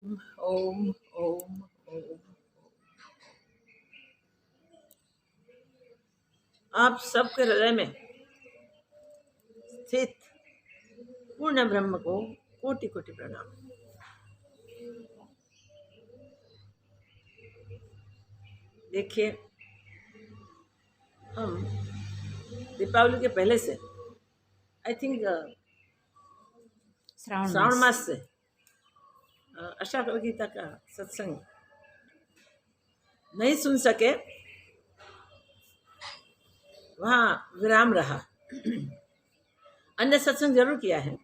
ओम ओम ओम। आप सबके हृदय में स्थित पूर्ण ब्रह्म को कोटि कोटि प्रणाम। देखिए, हम दीपावली के पहले से आई थिंक श्रावण मास से अष्टावक्र गीता का सत्संग नहीं सुन सके, वहाँ विराम रहा। अन्य सत्संग जरूर किया है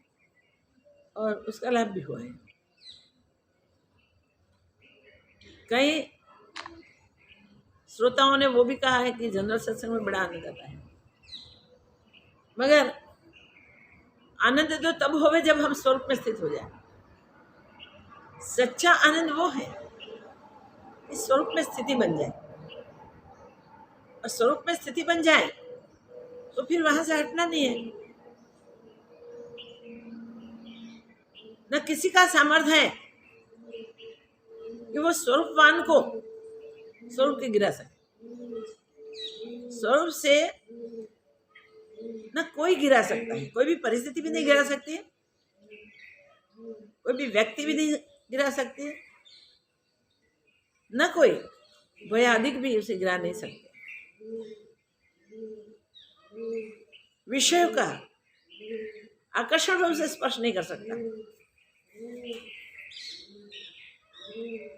और उसका लाभ भी हुआ है। कई श्रोताओं ने वो भी कहा है कि जनरल सत्संग में बड़ा आनंद आता है, मगर आनंद तो तब होवे जब हम स्वरूप में स्थित हो जाए। सच्चा आनंद वो है कि स्वरूप में स्थिति बन जाए, और स्वरूप में स्थिति बन जाए तो फिर वहां से हटना नहीं है। न किसी का सामर्थ्य है कि वो स्वरूपवान को स्वरूप के गिरा सके। स्वरूप से न कोई गिरा सकता है, कोई भी परिस्थिति भी नहीं गिरा सकती है, कोई भी व्यक्ति भी नहीं गिरा सकती है, न कोई भयादिक भी उसे गिरा नहीं सकते। विषयों का आकर्षण भी उसे स्पर्श नहीं कर सकता।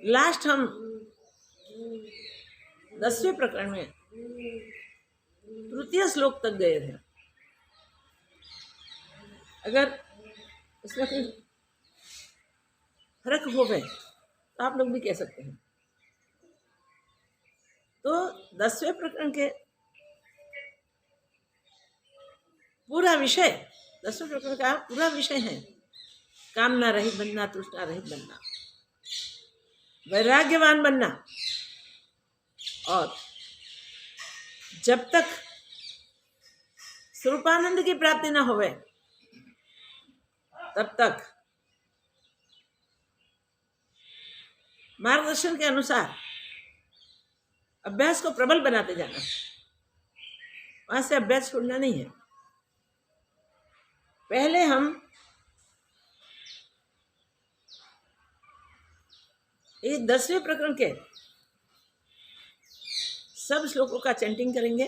लास्ट हम 10वें प्रकरण में तृतीय श्लोक तक गए थे। अगर इसमें कोई फर्क हो गए तो आप लोग भी कह सकते हैं। तो 10वें प्रकरण के पूरा विषय, 10वें प्रकरण का पूरा विषय है कामना रहित बनना, तृष्णा रहित बनना, वैराग्यवान बनना। और जब तक स्वरूपानंद की प्राप्ति न होवे तब तक मार्गदर्शन के अनुसार अभ्यास को प्रबल बनाते जाना। वहां से अभ्यास छोड़ना नहीं है। पहले हम ये 10वें प्रकरण के सब श्लोकों का चैंटिंग करेंगे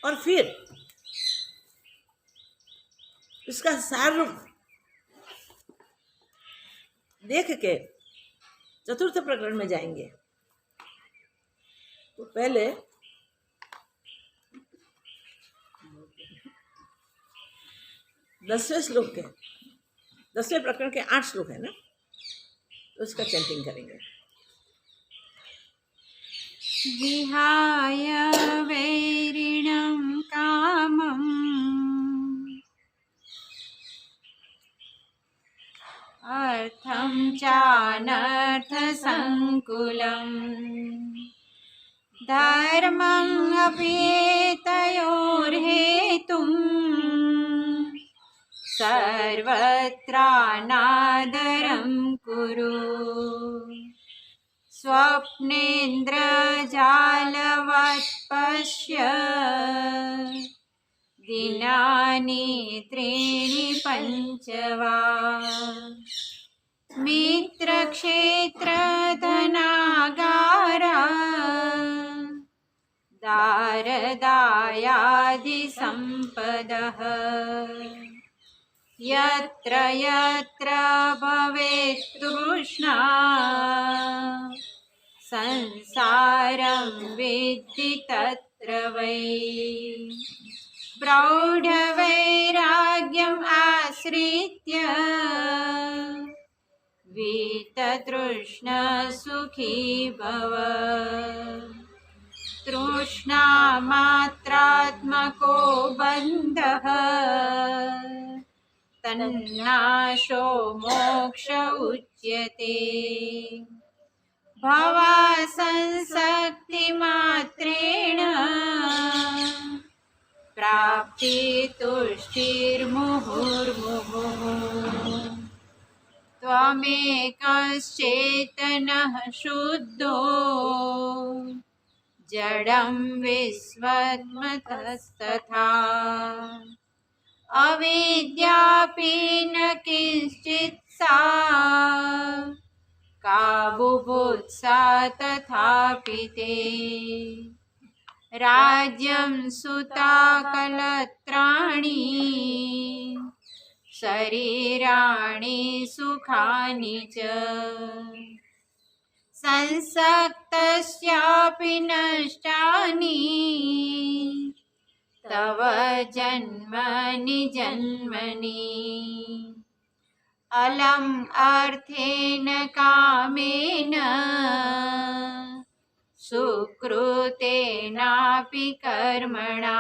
और फिर इसका सार रूप देख के चतुर्थ प्रकरण में जाएंगे। तो पहले 10वें श्लोक के 10वें प्रकरण के 8 श्लोक है ना, तो उसका चैंटिंग करेंगे। विहाय वैरिणं कामम् अर्थं चानर्थ संकुलम् धर्मं अप्येतयोर्हेतुं सर्वत्रानादरं कुरु स्वप्नेन्द्रजालवत् पश्य दिनानि त्रीणि पञ्च वा मित्रक्षेत्रधनागारा दारदायादिसम्पदः यत्र यत्र भवेत् तृष्णा संसारं विद्धि तत्र वै प्रौढवैराग्यम् आश्रित्य वीततृष्ण सुखी भव तृष्णामात्रात्मको बन्धः तन्नाशो मोक्ष उच्यते भवासंसक्तिमात्रेण प्राप्ति तुष्टिर्मुहुर्मुहुः त्वामेकश्चेतनः शुद्धो जडं विश्वत्मतस्तथा अविद्यापि न किञ्चित् सा का बुभुत्सा तथापि ते राज्यं सुता कलत्राणि शरीराणि सुखानि च संसक्तस्यापि नष्टानि तव जन्मनि जन्मनि अलम् अर्थेन कामेन सुकृतेनापि कर्मणा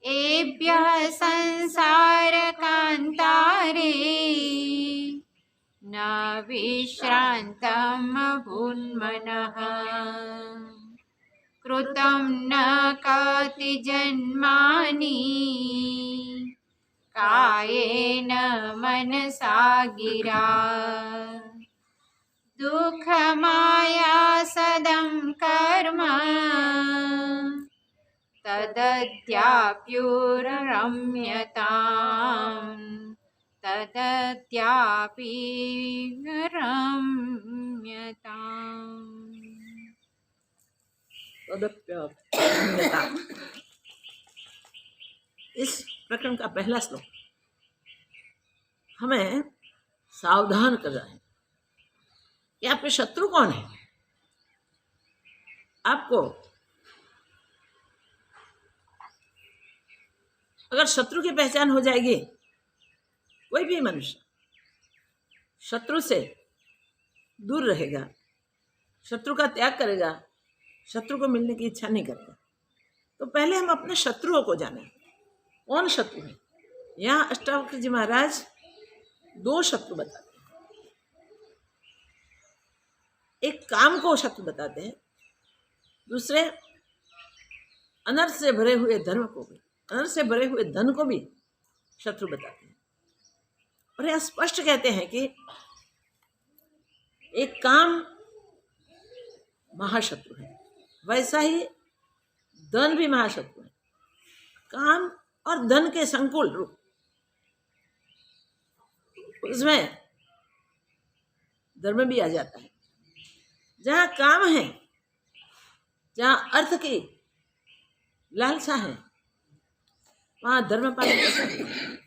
एभ्यः संसारकान्तारे न विश्रान्तमभून्मनः कृतं न कतिजन्मानि कायेन मनसा गिरा दुःखमायासदं कर्म तदद्याप्युररम्यताम् तदद्यापि रम्यताम्। तदप्यता। इस प्रकरण का पहला श्लोक हमें सावधान कर रहा है कि आपके शत्रु कौन है। आपको अगर शत्रु की पहचान हो जाएगी, कोई भी मनुष्य शत्रु से दूर रहेगा, शत्रु का त्याग करेगा, शत्रु को मिलने की इच्छा नहीं करता। तो पहले हम अपने शत्रुओं को जानें, कौन शत्रु है। यहाँ अष्टावक्र जी महाराज दो शत्रु बताते हैं। एक काम को शत्रु बताते हैं, दूसरे अनर्थ से भरे हुए धर्म को भी, अनर्थ से भरे हुए धन को भी शत्रु बताते हैं। और यह स्पष्ट कहते हैं कि एक काम महाशत्रु है, वैसा ही धन भी महाशत्रु है। काम और धन के संकुल रूप, उसमें धर्म भी आ जाता है। जहाँ काम है, जहाँ अर्थ की लालसा है, वहाँ धर्म पालन कर सकते हैं।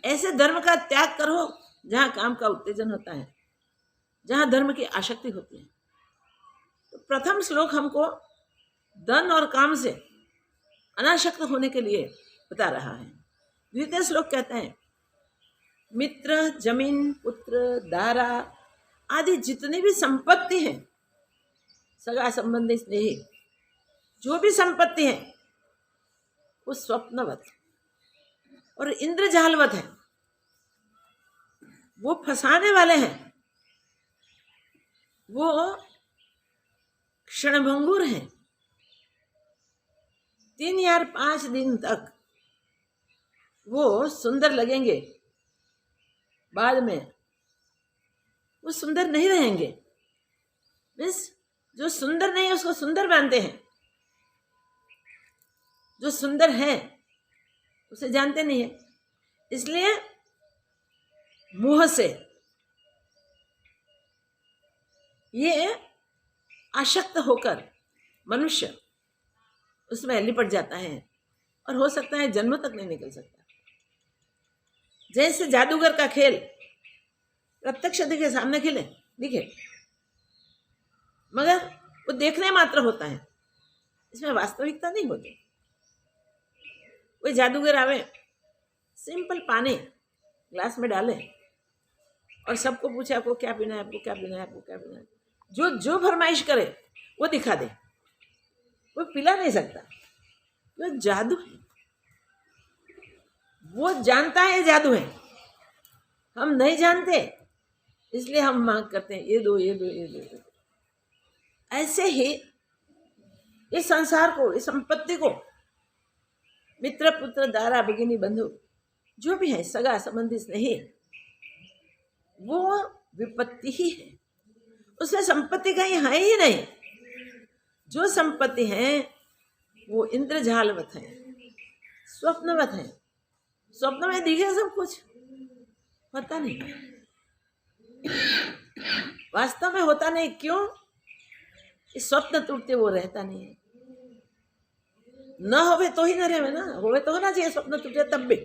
ऐसे धर्म का त्याग करो जहाँ काम का उत्तेजन होता है, जहाँ धर्म की आसक्ति होती है। तो प्रथम श्लोक हमको धन और काम से अनासक्त होने के लिए बता रहा है। द्वितीय श्लोक कहते हैं मित्र, जमीन, पुत्र, दारा आदि जितनी भी संपत्ति है, सगा संबंधी स्नेही जो भी संपत्ति है, वो स्वप्नवत और इंद्रजालवत है। वो फंसाने वाले हैं, वो क्षणभंगुर हैं। 3 या 5 दिन तक वो सुंदर लगेंगे, बाद में वो सुंदर नहीं रहेंगे। मीन्स जो सुंदर नहीं है उसको सुंदर मानते हैं, जो सुंदर है उसे जानते नहीं है। इसलिए मोह से ये आसक्त होकर मनुष्य उसमें लिपट जाता है और हो सकता है जन्म तक नहीं निकल सकता। जैसे जादूगर का खेल प्रत्यक्ष दिखे, सामने खेले दिखे, मगर वो देखने मात्र होता है, इसमें वास्तविकता नहीं होती। कोई जादूगर आवे, सिंपल पानी ग्लास में डाले और सबको पूछे आपको क्या पीना है, आपको क्या पीना है, आपको क्या पीना है, जो जो फरमाइश करे वो दिखा दे, वो पिला नहीं सकता। वो जादू है, वो जानता है जादू है, हम नहीं जानते, इसलिए हम मांग करते हैं ये दो, ये दो, ये दो। ऐसे ही इस संसार को, इस संपत्ति को, मित्र, पुत्र, दारा, भगिनी, बंधु जो भी है, सगा संबंधी स्नेही, वो विपत्ति ही है, उसमें संपत्ति कहीं है ही नहीं। जो संपत्ति है वो इंद्रजालवत है, स्वप्नवत है। स्वप्न में दिखे सब कुछ, होता नहीं, वास्तव में होता नहीं। क्यों? इस स्वप्न टूटते वो रहता नहीं है। न होवे तो ही न रहे ना, होवे तो होना चाहिए। स्वप्न टूटे तब भी।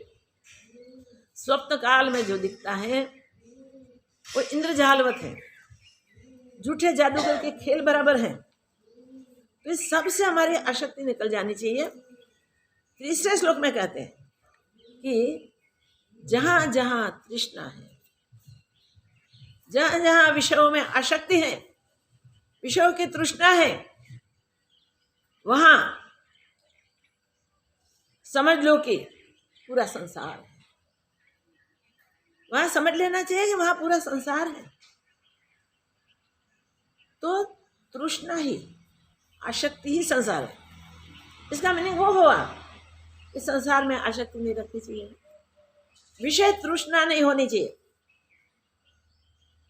स्वप्न काल में जो दिखता है वो इंद्रजालवत है, झूठे जादूगर के खेल बराबर है। तो इस सब से हमारी आसक्ति निकल जानी चाहिए। तीसरे श्लोक में कहते हैं कि जहां जहां तृष्णा है, जहां जहां विषयों में आसक्ति है, विषयों की तृष्णा है, वहां समझ लो कि पूरा संसार है। वहां समझ लेना चाहिए कि वहां पूरा संसार है। तो तृष्णा ही, आसक्ति ही संसार है। इसका मीनिंग वो हुआ कि संसार में आसक्ति नहीं रखनी चाहिए, विषय तृष्णा नहीं होनी चाहिए,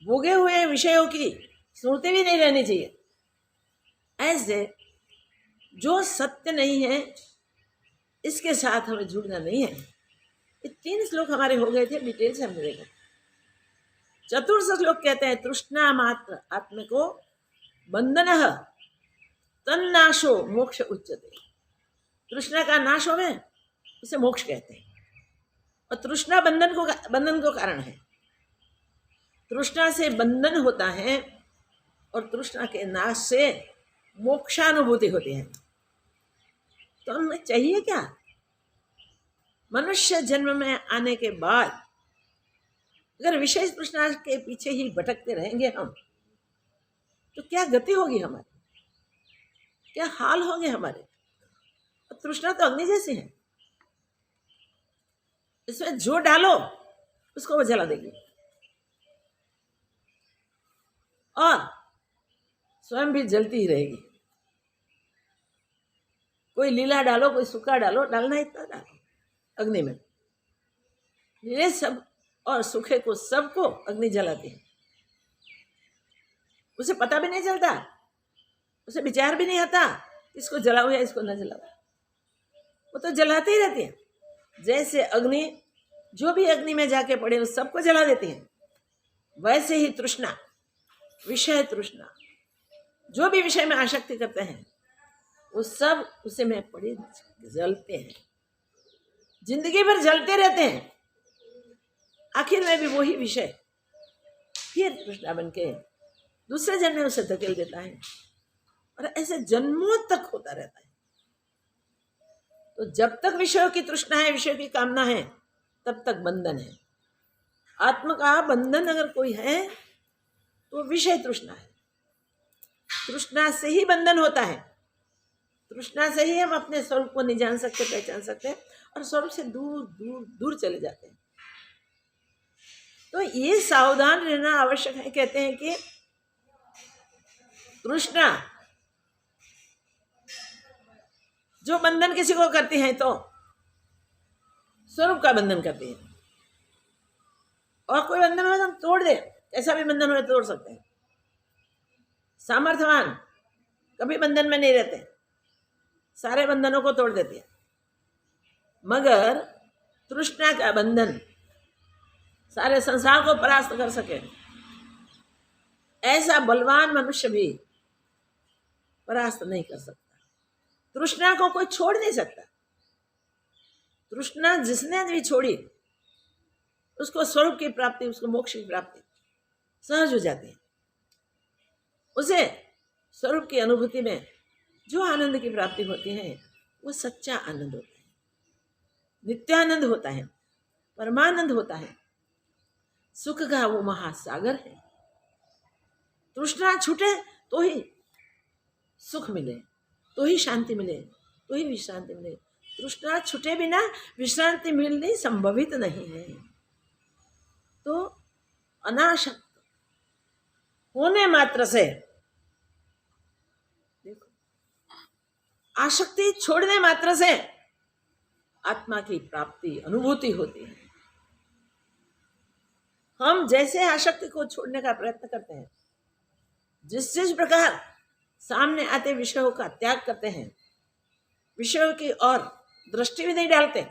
भोगे हुए विषयों की स्मृति भी नहीं रहनी चाहिए। ऐसे जो सत्य नहीं है इसके साथ हमें जुड़ना नहीं है। ये 3 श्लोक हमारे हो गए थे, डिटेल से हम मिलेंगे। चतुर्थ श्लोक कहते हैं तृष्णा मात्र आत्मको बंधन तन्नाशो मोक्ष उच्यते। तृष्णा का नाश होवे उसे मोक्ष कहते हैं। और तृष्णा बंधन को कारण है। तृष्णा से बंधन होता है और तृष्णा के नाश से मोक्षानुभूति होती है। तो हमें चाहिए क्या? मनुष्य जन्म में आने के बाद अगर विषय तृष्णा के पीछे ही भटकते रहेंगे हम, तो क्या गति होगी हमारी, क्या हाल होंगे हमारे। तृष्णा तो अग्नि जैसी है, इसमें जो डालो उसको वो जला देगी और स्वयं भी जलती ही रहेगी। कोई लीला डालो, कोई सूखा डालो, डालना इतना डालो अग्नि में, लीले सब और सूखे को सबको अग्नि जलाती है। उसे पता भी नहीं चलता, उसे विचार भी नहीं आता इसको जलाओ या इसको न जलाओ, वो तो जलाती ही रहती है। जैसे अग्नि जो भी अग्नि में जाके पड़े उस सबको जला देती है, वैसे ही तृष्णा, विषय तृष्णा, जो भी विषय में आसक्ति करते हैं वो सब उसे में पड़े जलते हैं, जिंदगी भर जलते रहते हैं। आखिर में भी वही विषय फिर तृष्णा बन के दूसरे जन्म में उसे धकेल देता है और ऐसे जन्मों तक होता रहता है। तो जब तक विषयों की तृष्णा है, विषयों की कामना है, तब तक बंधन है। आत्मा का बंधन अगर कोई है तो विषय तृष्णा है। तृष्णा से ही बंधन होता है, तृष्णा से ही हम अपने स्वरूप को नहीं जान सकते, पहचान सकते और स्वरूप से दूर दूर दूर चले जाते हैं। तो ये सावधान रहना आवश्यक है। कहते हैं कि तृष्णा जो बंधन किसी को करती है तो स्वरूप का बंधन करती है, और कोई बंधन हो तो हम तोड़ दे, ऐसा भी बंधन हो तोड़ सकते हैं। सामर्थ्यवान कभी बंधन में नहीं रहते, सारे बंधनों को तोड़ देते हैं। मगर तृष्णा का बंधन सारे संसार को परास्त कर सके, ऐसा बलवान मनुष्य भी परास्त नहीं कर सकता। तृष्णा को कोई छोड़ नहीं सकता। तृष्णा जिसने भी छोड़ी उसको स्वरूप की प्राप्ति, उसको मोक्ष की प्राप्ति सहज हो जाती है। उसे स्वरूप की अनुभूति में जो आनंद की प्राप्ति होती है वो सच्चा आनंद होता है, नित्यानंद होता है, परमानंद होता है, सुख का वो महासागर है। तृष्णा छूटे तो ही सुख मिले, तो ही शांति मिले, तो ही विश्रांति मिले। तृष्णा छूटे बिना विश्रांति मिलनी संभवित नहीं है। तो अनासक्त होने मात्र से, देखो, आसक्ति छोड़ने मात्र से आत्मा की प्राप्ति, अनुभूति होती है। हम जैसे आसक्ति को छोड़ने का प्रयत्न करते हैं, जिस प्रकार सामने आते विषयों का त्याग करते हैं, विषयों की और दृष्टि भी नहीं डालते,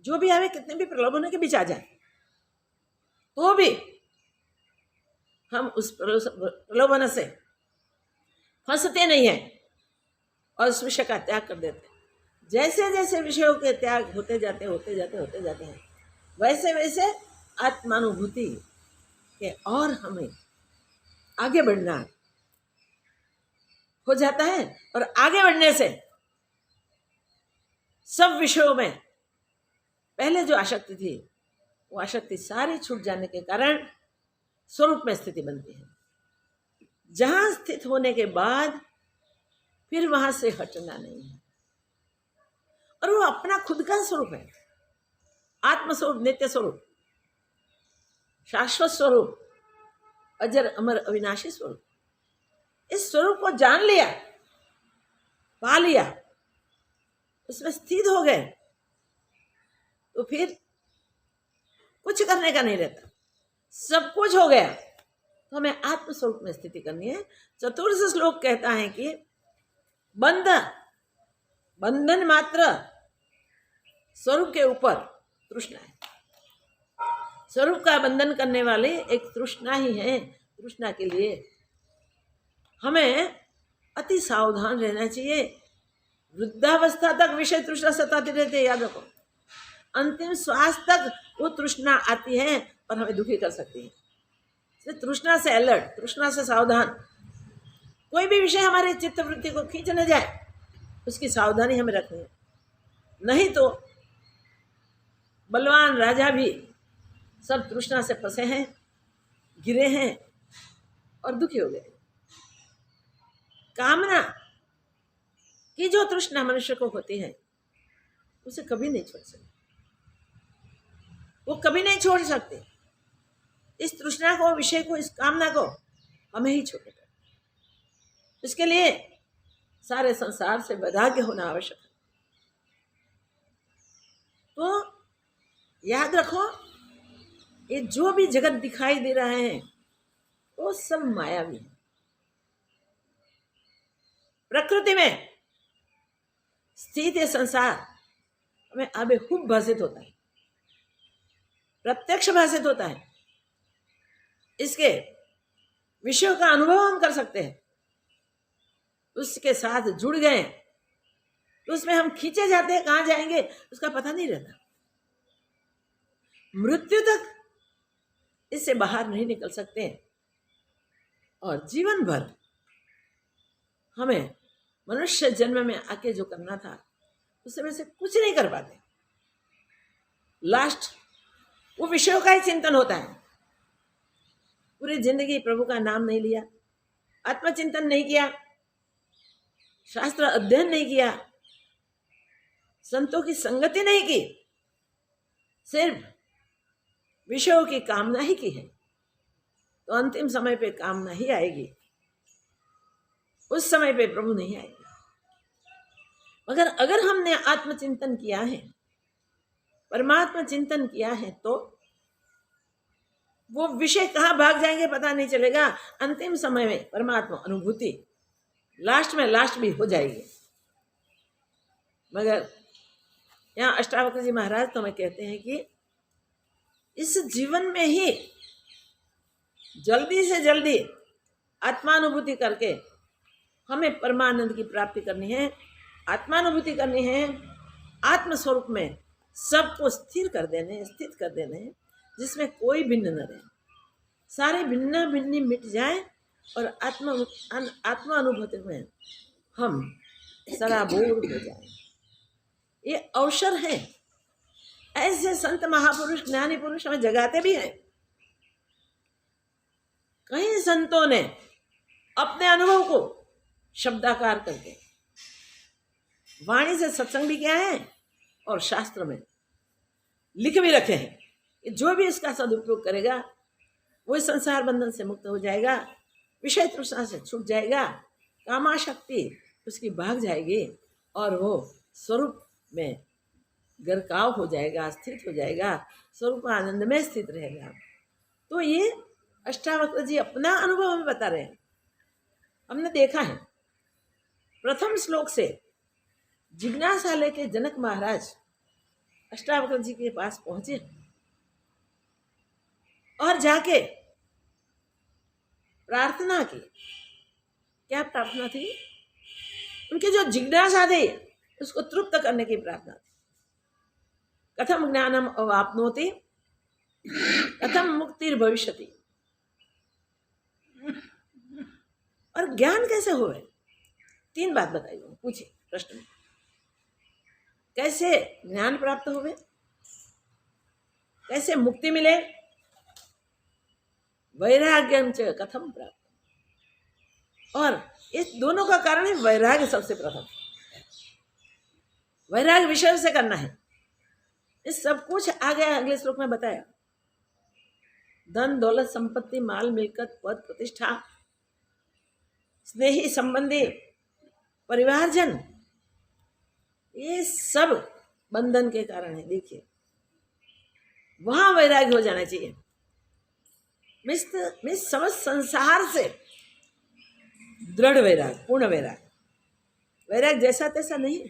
जो भी हमें कितने भी प्रलोभनों के बीच आ जाए तो भी हम उस प्रलोभन से फंसते नहीं हैं और उस विषय का त्याग कर देते हैं। जैसे जैसे विषयों के त्याग होते जाते हैं, वैसे वैसे आत्मानुभूति के और हमें आगे बढ़ना हो जाता है। और आगे बढ़ने से सब विषयों में पहले जो आसक्ति थी वो आसक्ति सारी छूट जाने के कारण स्वरूप में स्थिति बनती है, जहां स्थित होने के बाद फिर वहां से हटना नहीं है। और वो अपना खुद का स्वरूप है, आत्मस्वरूप, नित्य स्वरूप, शाश्वत स्वरूप, अजर अमर अविनाशी स्वरूप। इस स्वरूप को जान लिया, पा लिया, उसमें स्थित हो गए तो फिर कुछ करने का नहीं रहता, सब कुछ हो गया। तो हमें आत्मस्वरूप में स्थिति करनी है। चतुर्थ श्लोक कहता है कि बंधन मात्र स्वरूप के ऊपर तृष्णा है। स्वरूप का बंधन करने वाले एक तृष्णा ही है। तृष्णा के लिए हमें अति सावधान रहना चाहिए। वृद्धावस्था तक विषय तृष्णा सताती रहती है, याद रखो। अंतिम श्वास तक वो तृष्णा आती है और हमें दुखी कर सकती है। इसलिए तृष्णा से अलर्ट, तृष्णा से सावधान। कोई भी विषय हमारे चित्त वृत्ति को खींच न जाए, उसकी सावधानी हमें रखनी है। नहीं तो बलवान राजा भी सब तृष्णा से फंसे हैं, गिरे हैं और दुखी हो गए। कामना की जो तृष्णा मनुष्य को होती है उसे कभी नहीं छोड़ सकते, वो कभी नहीं छोड़ सकते। इस तृष्णा को, विषय को, इस कामना को हमें ही छोड़ना पड़ेगा। इसके लिए सारे संसार से वैराग्य होना आवश्यक है। तो याद रखो, ये जो भी जगत दिखाई दे रहा है वो सब मायावी है। प्रकृति में स्थित ये संसार हमें आबेहूब भाषित होता है, प्रत्यक्ष भाषित होता है। इसके विषयों का अनुभव हम कर सकते हैं। उसके साथ जुड़ गए तो उसमें हम खींचे जाते हैं, कहाँ जाएंगे उसका पता नहीं रहता। मृत्यु तक इससे बाहर नहीं निकल सकते और जीवन भर हमें मनुष्य जन्म में आके जो करना था उसमें से कुछ नहीं कर पाते। लास्ट वो विषयों का ही चिंतन होता है। पूरी जिंदगी प्रभु का नाम नहीं लिया, आत्मचिंतन नहीं किया, शास्त्र अध्ययन नहीं किया, संतों की संगति नहीं की, सिर्फ विषयों की कामना ही की है, तो अंतिम समय पे कामना ही आएगी। उस समय पे प्रभु नहीं आएगा। मगर अगर हमने आत्मचिंतन किया है, परमात्मा चिंतन किया है, तो वो विषय कहाँ भाग जाएंगे पता नहीं चलेगा। अंतिम समय में परमात्मा अनुभूति लास्ट भी हो जाएगी। मगर यहाँ अष्टावक्र जी महाराज तो हमें कहते हैं कि इस जीवन में ही जल्दी से जल्दी आत्मानुभूति करके हमें परमानंद की प्राप्ति करनी है, आत्मानुभूति करनी है। आत्मस्वरूप में सबको स्थित कर देने, जिसमें कोई भिन्न न रहे, सारे भिन्न भिन्नी मिट जाए और आत्मा अनुभूति में हम सराबोर हो जाए। ये अवसर है। ऐसे संत महापुरुष, ज्ञानी पुरुष हमें जगाते भी हैं। कई संतों ने अपने अनुभव को शब्दाकार करके वाणी से सत्संग भी किया है और शास्त्र में लिख भी रखे हैं कि जो भी इसका सदुपयोग करेगा वो इस संसार बंधन से मुक्त हो जाएगा, विषय तृष्णा से छूट जाएगा, कामाशक्ति उसकी भाग जाएगी और वो स्वरूप में गरकाव हो जाएगा, स्थित हो जाएगा, स्वरूप आनंद में स्थित रहेगा। तो ये अष्टावक्र जी अपना अनुभव हमें बता रहे हैं। हमने देखा है प्रथम श्लोक से जिज्ञासा लेके जनक महाराज अष्टावक्र जी के पास पहुंचे और जाके प्रार्थना की। क्या प्रार्थना थी? उनकी जो जिज्ञासा थी उसको तृप्त करने की प्रार्थना थी। कथम ज्ञानम अवाप्नोति कथम मुक्तिर्भविष्यति। और ज्ञान कैसे होवे? 3 बात बताई पूछे प्रश्न में। कैसे ज्ञान प्राप्त होवे, कैसे मुक्ति मिले, वैराग्यम च कथम प्राप्त। और इस दोनों का कारण है वैराग्य। सबसे प्रथम वैराग्य विषय से करना है। इस सब कुछ आगे अगले श्लोक में बताया। धन दौलत संपत्ति माल मिलकत पद प्रतिष्ठा स्नेही संबंधी परिवारजन, ये सब बंधन के कारण है। देखिए वहां वैराग्य हो जाना चाहिए। मिस समझ संसार से दृढ़ वैराग्य, पूर्ण वैराग्य। वैराग्य जैसा तैसा नहीं।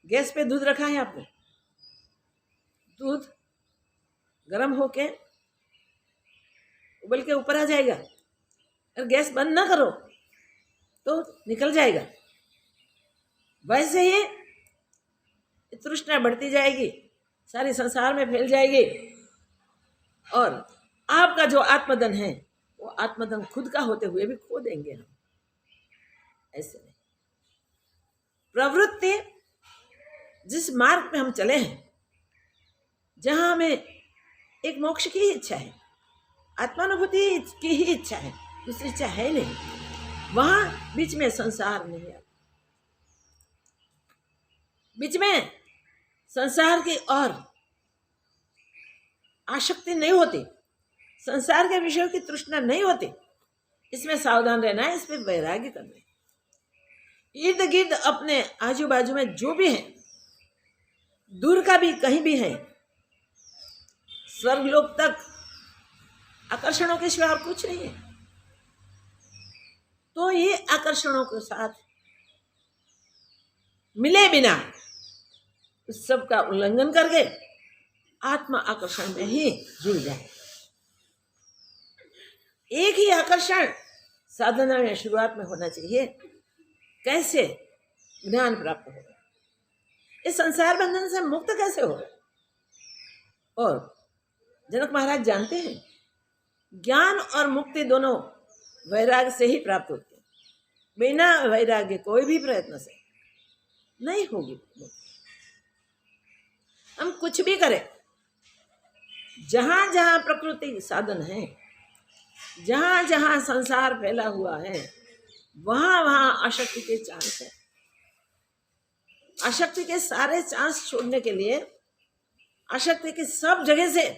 गैस पे दूध रखा है आपने, दूध गर्म होके उबल के ऊपर आ जाएगा। अगर गैस बंद ना करो तो निकल जाएगा। वैसे ही तृष्णा बढ़ती जाएगी, सारे संसार में फैल जाएगी। और आपका जो आत्मधन है वो आत्मधन खुद का होते हुए भी खो देंगे हम। ऐसे नहीं। प्रवृत्ति जिस मार्ग पे हम चले हैं, जहां हमें एक मोक्ष की इच्छा है, आत्मानुभूति की ही इच्छा है, दूसरी इच्छा है नहीं, वहां बीच में संसार नहीं आता। बीच में संसार की और आसक्ति नहीं होती, संसार के विषयों की तृष्णा नहीं होती। इसमें सावधान रहना है, इसमें वैराग्य करना है। इर्द गिर्द अपने आजू बाजू में जो भी है, दूर का भी कहीं भी है, स्वर्गलोक तक आकर्षणों के सिवा और कुछ नहीं है। तो ये आकर्षणों के साथ मिले बिना उस सब का उल्लंघन करके आत्मा आकर्षण में ही जुड़ जाए। एक ही आकर्षण साधना में शुरुआत में होना चाहिए। कैसे ज्ञान प्राप्त होगा, इस संसार बंधन से मुक्त कैसे होगा। और जनक महाराज जानते हैं ज्ञान और मुक्ति दोनों वैराग्य से ही प्राप्त होती है। बिना वैराग्य कोई भी प्रयत्न से नहीं होगी। हम कुछ भी करें, जहां जहां प्रकृति साधन है, जहां जहां संसार फैला हुआ है, वहां वहां आसक्ति के चांस है। आसक्ति के सारे चांस छोड़ने के लिए आसक्ति की सब जगह से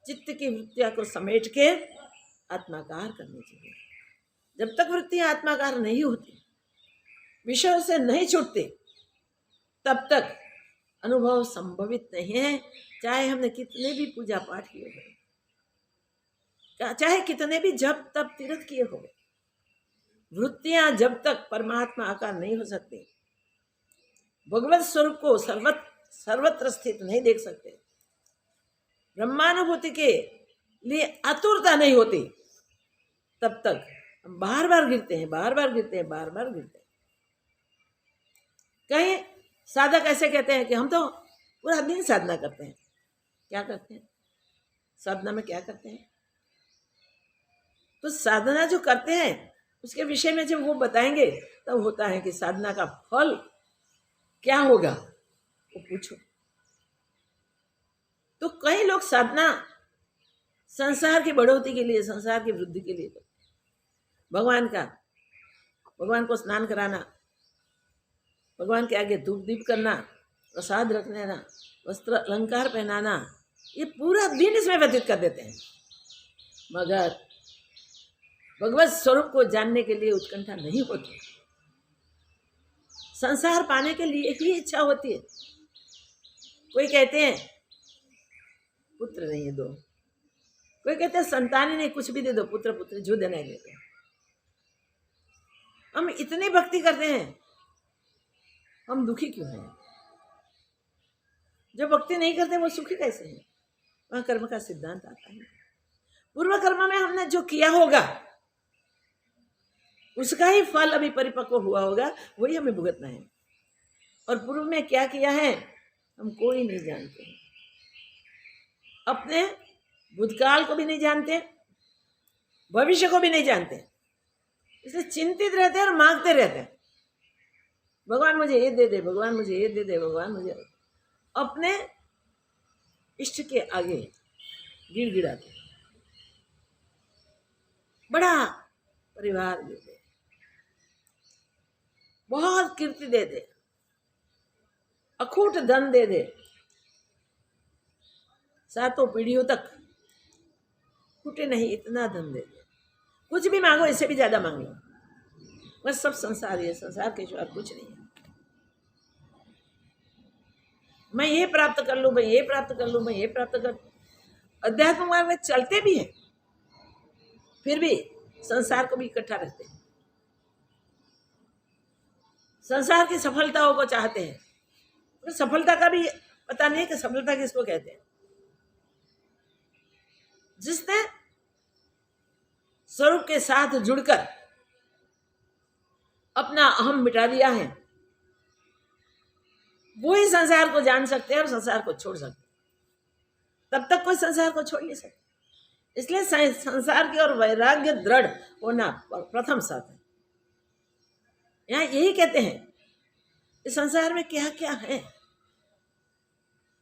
चित्त की वृत्तियां को समेट के आत्माकार करनी चाहिए। जब तक वृत्तियां आत्माकार नहीं होती, विषयों से नहीं छूटती, तब तक अनुभव संभवित नहीं है। चाहे हमने कितने भी पूजा पाठ किए हो, चाहे कितने भी जप तप तीर्थ किए हो, वृत्तियां जब तक परमात्मा आकार नहीं हो सकती, भगवत स्वरूप को सर्वत्र स्थित नहीं देख सकते, ब्रह्मानुभूति के लिए आतुरता नहीं होती, तब तक हम बार बार गिरते हैं, बार बार गिरते हैं, बार बार गिरते हैं। कहीं साधक ऐसे कहते हैं कि हम तो पूरा दिन साधना करते हैं। क्या करते हैं? साधना में क्या करते हैं? तो साधना जो करते हैं उसके विषय में जब वो बताएंगे तब होता है कि साधना का फल क्या होगा वो पूछो। तो कई लोग साधना संसार की बढ़ोतरी के लिए, संसार की वृद्धि के लिए, भगवान को स्नान कराना, भगवान के आगे धूप दीप करना, प्रसाद रख लेना, वस्त्र अलंकार पहनाना, ये पूरा दिन इसमें व्यतीत कर देते हैं। मगर भगवत स्वरूप को जानने के लिए उत्कंठा नहीं होती, संसार पाने के लिए ही इच्छा होती है। कोई कहते हैं पुत्र नहीं दो। कोई कहते हैं संतान ही नहीं, कुछ भी दे दो, पुत्र पुत्री जो देना है दे दो। हम इतनी भक्ति करते हैं, हम दुखी क्यों हैं? जो भक्ति नहीं करते वो सुखी कैसे हैं? वहां कर्म का सिद्धांत आता है। पूर्व कर्म में हमने जो किया होगा उसका ही फल अभी परिपक्व हुआ होगा, वही हमें भुगतना है। और पूर्व में क्या किया है हम कोई नहीं जानते, अपने भूतकाल को भी नहीं जानते, भविष्य को भी नहीं जानते, इसलिए चिंतित रहते हैं और मांगते रहते हैं, भगवान मुझे ये दे दे, भगवान मुझे ये दे दे, भगवान मुझे। अपने इष्ट के आगे गिड़गिड़ाते, बड़ा परिवार दे दे, बहुत कीर्ति दे दे, अखूट धन दे दे, सातों पीढ़ियों तक टूटे नहीं, इतना धन दे दे, कुछ भी मांगो, इससे भी ज्यादा मांग लो, बस सब संसार है, संसार के सिवा कुछ नहीं है। मैं ये प्राप्त कर लूं, मैं ये प्राप्त कर लूं, मैं ये प्राप्त कर। अध्यात्म मार्ग में चलते भी हैं, फिर भी संसार को भी इकट्ठा रखते हैं, संसार की सफलताओं को चाहते हैं। तो सफलता का भी पता नहीं कि सफलता किसको कहते हैं। जिसने स्वरूप के साथ जुड़कर अपना अहम मिटा दिया है, वो ही संसार को जान सकते हैं और संसार को छोड़ सकते हैं। तब तक कोई संसार को छोड़ नहीं सकता। इसलिए संसार की ओर वैराग्य दृढ़ होना प्रथम शर्त है। यहाँ यही कहते हैं इस संसार में क्या क्या है,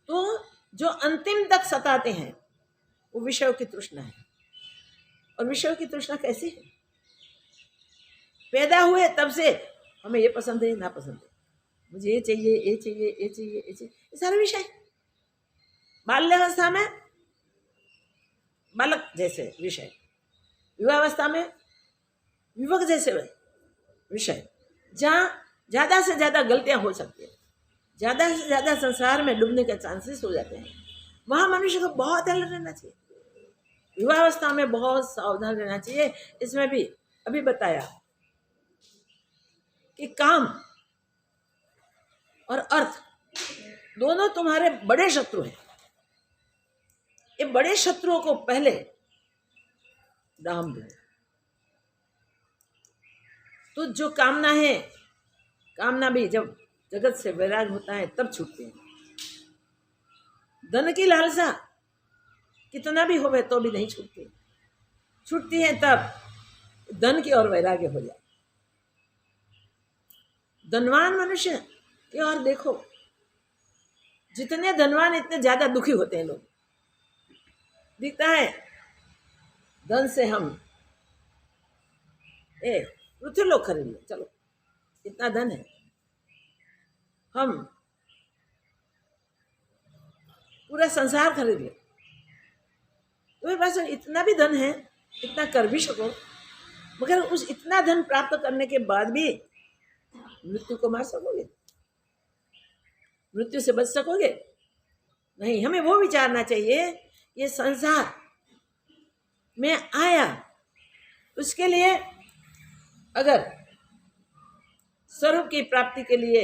तो जो अंतिम तक सताते हैं वो विषयों की तृष्णा है। और विषयों की तृष्णा कैसी है? पैदा हुए तब से हमें ये पसंद है, ना पसंद है, मुझे ये चाहिए, ये चाहिए, ये चाहिए, ये चाहिए, ये सारे विषय। बाल्यावस्था में बालक जैसे विषय, युवावस्था में युवक जैसे विषय, जहाँ ज्यादा से ज्यादा गलतियां हो सकती है, ज्यादा से ज्यादा संसार में डूबने के चांसेस हो जाते हैं, वहां मनुष्य को बहुत अलर्ट रहना चाहिए। युवावस्था में बहुत सावधान रहना चाहिए। इसमें भी अभी बताया कि काम और अर्थ दोनों तुम्हारे बड़े शत्रु हैं। ये बड़े शत्रुओं को पहले दाम दो। तो जो कामना है, कामना भी जब जगत से वैराग होता है तब छूटते हैं। धन की लालसा कितना भी होवे तो भी नहीं छूटती, छूटती है तब धन की ओर वैराग्य हो जाए। धनवान मनुष्य की ओर देखो, जितने धनवान इतने ज्यादा दुखी होते हैं लोग। दिखता है धन से हम पृथ्वी लोग खरीद लो, चलो इतना धन है, हम पूरा संसार खरीद लो। तुम्हें पास इतना भी धन है, इतना कर भी सको, मगर उस इतना धन प्राप्त करने के बाद भी मृत्यु को मार सकोगे? मृत्यु से बच सकोगे? नहीं। हमें वो विचारना चाहिए, ये संसार में आया उसके लिए अगर स्वरूप की प्राप्ति के लिए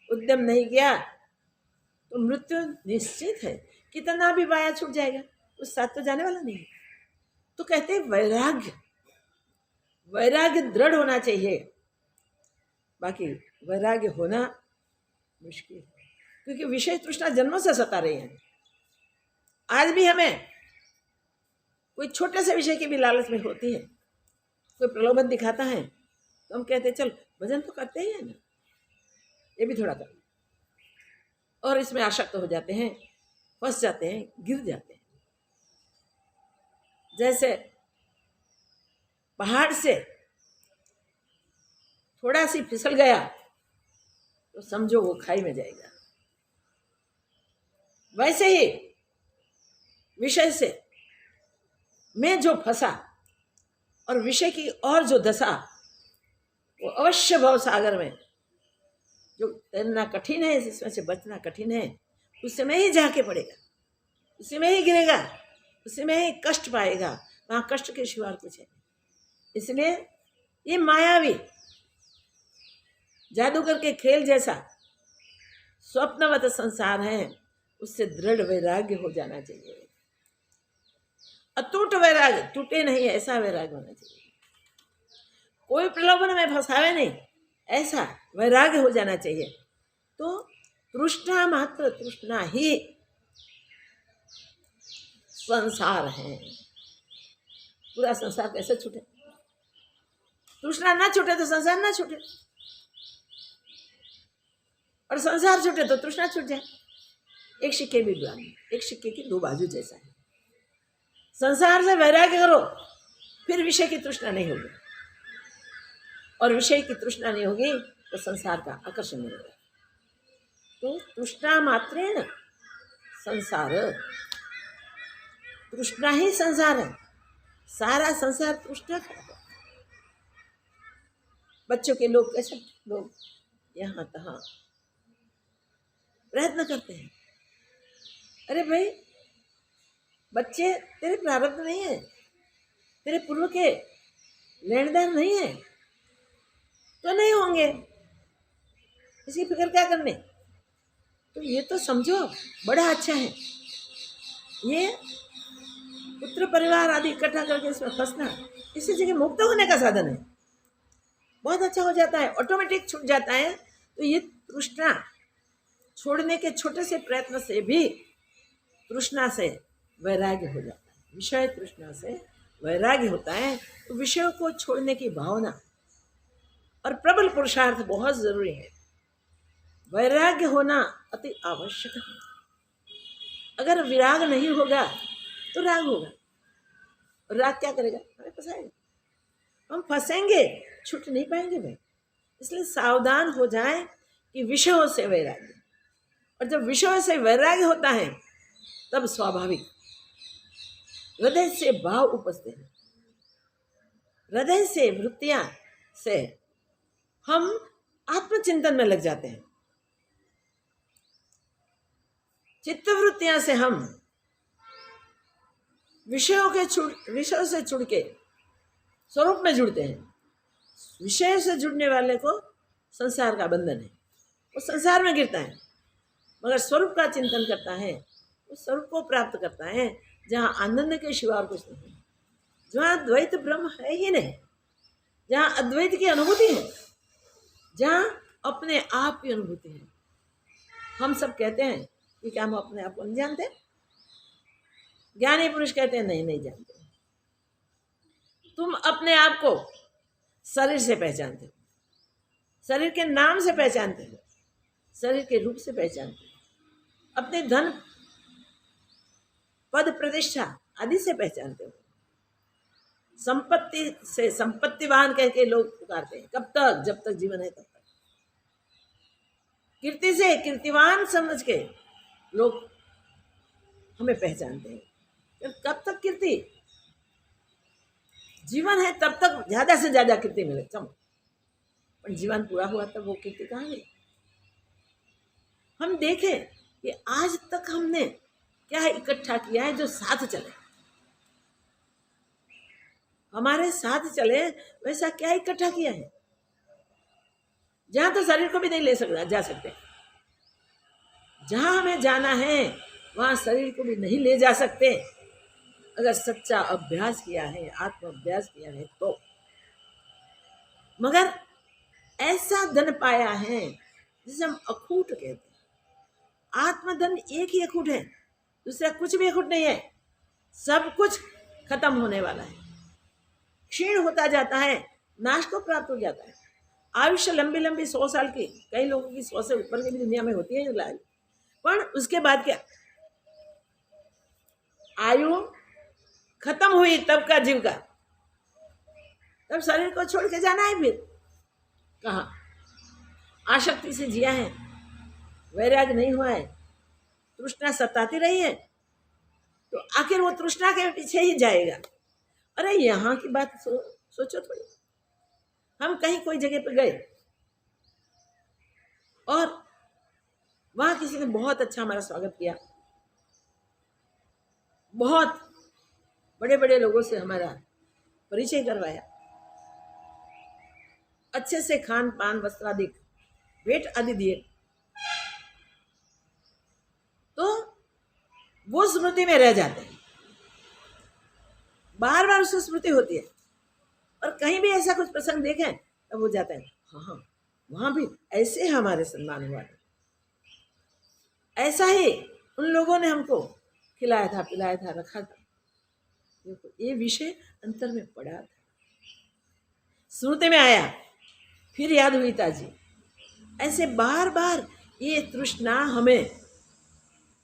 उद्यम नहीं किया तो मृत्यु निश्चित है। कितना भी वाया छूट जाएगा, उस साथ तो जाने वाला नहीं है। तो कहते हैं वैराग्य, वैराग्य दृढ़ होना चाहिए। बाकी वैराग्य होना मुश्किल है, क्योंकि विषय तृष्णा जन्मों से सता रही है। आज भी हमें कोई छोटे से विषय की भी लालच में होती है, कोई प्रलोभन दिखाता है तो हम कहते हैं चल भजन तो करते ही है ना, ये भी थोड़ा कर, और इसमें आसक्त हो जाते हैं, फंस जाते हैं, गिर जाते हैं। जैसे पहाड़ से थोड़ा सी फिसल गया तो समझो वो खाई में जाएगा। वैसे ही विषय से मैं जो फंसा और विषय की और जो दशा, वो अवश्य भव सागर में जो तैरना कठिन है, इसमें से बचना कठिन है, उससे में ही जाके पड़ेगा। उसी में ही गिरेगा, उसी में ही कष्ट पाएगा, वहां कष्ट के सिवा कुछ है। इसलिए ये मायावी जादूगर के खेल जैसा स्वप्नवत संसार है, उससे दृढ़ वैराग्य हो जाना चाहिए। अटूट वैराग्य, टूटे नहीं ऐसा वैराग्य होना चाहिए। कोई प्रलोभन में फंसावे नहीं, ऐसा वैराग्य हो जाना चाहिए। तो तृष्णा मात्र तृष्णा ही संसार है। पूरा संसार कैसे छूटे? तृष्णा ना छूटे तो संसार ना छूटे, और संसार छूटे तो तृष्णा छूट जाए। एक सिक्के भी दो, एक सिक्के की दो बाजू जैसा है। संसार से वैराग्य करो, फिर विषय की तृष्णा नहीं होगी, और विषय की तृष्णा नहीं होगी तो संसार का आकर्षण नहीं होगा। तो तृष्णा मात्रेण संसार, तृष्णा ही संसार है। सारा संसार तृष्णा का है। बच्चों के लोग कैसे, लोग यहाँ तहाँ प्रयत्न करते हैं। अरे भाई बच्चे, तेरे प्रारब्ध नहीं है, तेरे पूर्व के लेनदार नहीं है तो नहीं होंगे, इसकी फिक्र क्या करने। तो ये तो समझो बड़ा अच्छा है। ये पुत्र परिवार आदि इकट्ठा करके इसमें फंसना, इसी जगह मुक्त होने का साधन है। बहुत अच्छा हो जाता है, ऑटोमेटिक छूट जाता है। तो ये तृष्णा छोड़ने के छोटे से प्रयत्न से भी तृष्णा से वैराग्य हो जाता है। विषय तृष्णा से वैराग्य होता है। तो विषयों को छोड़ने की भावना और प्रबल पुरुषार्थ बहुत जरूरी है। वैराग्य होना अति आवश्यक है। अगर विराग नहीं होगा तो राग होगा, और राग क्या करेगा? हमें फंसाएगा, हम फंसेंगे, छूट नहीं पाएंगे भाई। इसलिए सावधान हो जाए कि विषयों से वैराग्य, और जब विषयों से वैराग्य होता है तब स्वाभाविक हृदय से भाव उपजते हैं, हृदय से वृत्तियां से हम आत्मचिंतन में लग जाते हैं। चित्तवृत्तियां से हम विषयों से जुड़ के स्वरूप में जुड़ते हैं। विषय से जुड़ने वाले को संसार का बंधन है, वो संसार में गिरता है। मगर स्वरूप का चिंतन करता है, उस स्वरूप को प्राप्त करता है जहाँ आनंद के सिवा और कुछ नहीं, जहाँ द्वैत ब्रह्म है ही नहीं, जहाँ अद्वैत की अनुभूति है, जहाँ अपने आप की अनुभूति है। हम सब कहते हैं कि क्या हम अपने आप को नहीं जानते? ज्ञानी पुरुष कहते हैं नहीं, नहीं जानते। तुम अपने आप को शरीर से पहचानते हो, शरीर के नाम से पहचानते हो, शरीर के रूप से पहचानते हो, अपने धन पद प्रतिष्ठा आदि से पहचानते हो। संपत्ति से संपत्तिवान कह के लोग पुकारते हैं। कब तक? जब तक जीवन है तब तक। कीर्ति से कीर्तिवान समझ के लोग हमें पहचानते हैं। कब तक कीर्ति? जीवन है तब तक ज्यादा से ज्यादा कीर्ति मिले, पर जीवन पूरा हुआ तब वो कीर्ति कहाँ गई? हम देखें कि आज तक हमने क्या इकट्ठा किया है जो साथ चले, हमारे साथ चले, वैसा क्या इकट्ठा किया है? जहां तो शरीर को भी नहीं ले सकता जा सकते, जहां हमें जाना है वहां शरीर को भी नहीं ले जा सकते। अगर सच्चा अभ्यास किया है, आत्म अभ्यास किया है तो। मगर ऐसा धन पाया है जिसे हम अखूट कहते हैं। आत्मधन एक ही अखूट है, दूसरा कुछ भी अखूट नहीं है। सब कुछ खत्म होने वाला है, क्षीण होता जाता है, नाश को प्राप्त हो जाता है। आयुष्य लंबी लंबी 100 साल की, कई लोगों की 100 से ऊपर की भी दुनिया में होती है लाइफ, पर उसके बाद क्या? आयु खत्म हुई तब का जीव का, तब शरीर को छोड़ के जाना है। फिर कहाँ? आसक्ति से जिया है, वैराग्य नहीं हुआ है, तृष्णा सताती रही है, तो आखिर वो तृष्णा के पीछे ही जाएगा। अरे यहाँ की बात सोचो थोड़ी। हम कहीं कोई जगह पे गए और वहां किसी ने बहुत अच्छा हमारा स्वागत किया, बहुत बड़े बड़े लोगों से हमारा परिचय करवाया, अच्छे से खान पान वस्त्र आदि भेंट आदि दिए, तो वो स्मृति में रह जाते हैं, बार बार उसकी स्मृति होती है। और कहीं भी ऐसा कुछ प्रसंग देखें तब वो जाता है, हाँ वहां भी ऐसे हमारे सम्मान हुआ था, ऐसा ही उन लोगों ने हमको खिलाया था, पिलाया था, रखा था। ये विषय अंतर में पड़ा था, स्मृति में आया, फिर याद हुई ताजी। ऐसे बार बार ये तृष्णा हमें,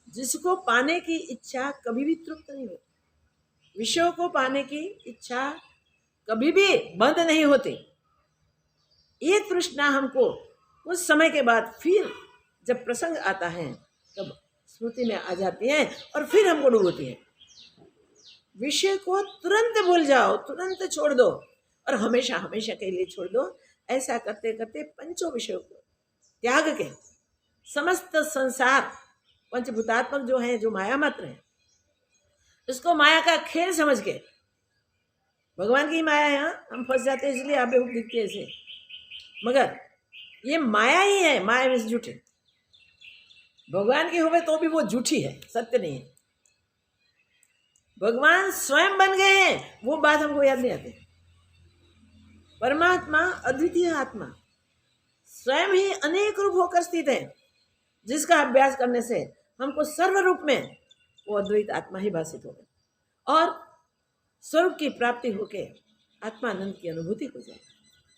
जिसको पाने की इच्छा कभी भी तृप्त नहीं होती, विषयों को पाने की इच्छा कभी भी बंद नहीं होती, ये तृष्णा हमको कुछ समय के बाद फिर जब प्रसंग आता है तब स्मृति में आ जाती है और फिर हमको डूबती है। विषय को तुरंत भूल जाओ, तुरंत छोड़ दो और हमेशा हमेशा के लिए छोड़ दो। ऐसा करते करते पंचों विषयों को त्याग के समस्त संसार पंचभूतात्मक जो है, जो माया मात्र है, इसको माया का खेल समझ के, भगवान की माया है, हम फंस जाते हैं इसलिए आप बेवकूफ दिखते हैं ऐसे, मगर ये माया ही है, माया में झूठी। भगवान की होवे तो भी वो झूठी है, सत्य नहीं है। भगवान स्वयं बन गए हैं, वो बात हमको याद नहीं आती। परमात्मा अद्वितीय आत्मा स्वयं ही अनेक रूप होकर स्थित है, जिसका अभ्यास करने से हमको सर्व रूप में वो अद्वैत आत्मा ही भाषित हो गए और स्वरूप की प्राप्ति होके आत्मानंद की अनुभूति हो जाए।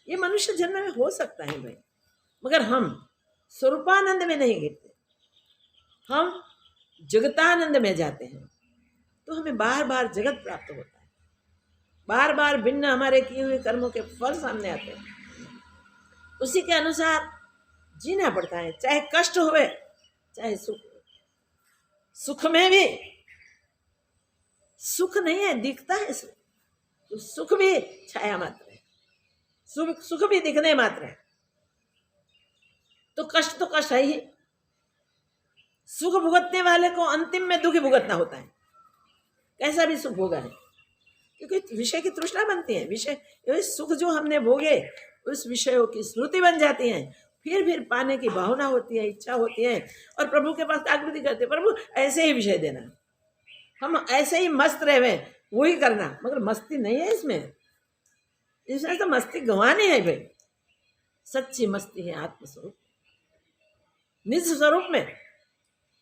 ये मनुष्य जन्म में हो सकता है भाई, मगर हम स्वरूपानंद में नहीं गिरते, हम जगतानंद में जाते हैं, तो हमें बार बार जगत प्राप्त होता है, बार बार भिन्न हमारे किए हुए कर्मों के फल सामने आते हैं, उसी के अनुसार जीना पड़ता है, चाहे कष्ट होवे चाहे सुख। सुख में भी सुख नहीं है, दिखता है सुख, तो सुख भी छाया मात्र है, सुख भी दिखने मात्र है, तो कष्ट है ही। सुख भुगतने वाले को अंतिम में दुख भुगतना होता है, कैसा भी सुख भोगा है, क्योंकि विषय की तृष्णा बनती है। विषय सुख जो हमने भोगे उस विषयों की स्मृति बन जाती है, फिर पाने की भावना होती है, इच्छा होती है, और प्रभु के पास आकृति करते हैं, प्रभु ऐसे ही विषय देना, हम ऐसे ही मस्त रहे, वही करना। मगर मस्ती नहीं है इसमें तो मस्ती गंवानी है भाई। सच्ची मस्ती है आत्मस्वरूप, निज स्वरूप में,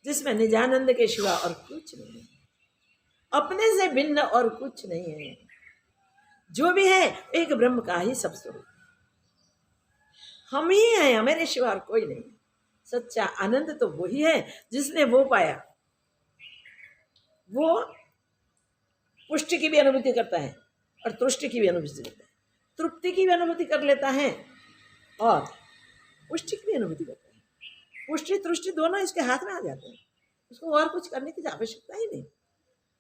जिसमें निजानंद के सिवा और कुछ नहीं, अपने से भिन्न और कुछ नहीं है। जो भी है एक ब्रह्म का ही सब स्वरूप, हम ही हैं, हमारे सिवा और कोई नहीं। सच्चा आनंद तो वही है जिसने वो पाया, वो पुष्टि की भी अनुभूति करता है और तुष्टि की भी अनुभूति करता है, तृप्ति की भी अनुभूति कर लेता है और पुष्टि की भी अनुभूति करता है। पुष्टि तुष्टि दोनों इसके हाथ में आ जाते हैं, उसको और कुछ करने की आवश्यकता ही नहीं।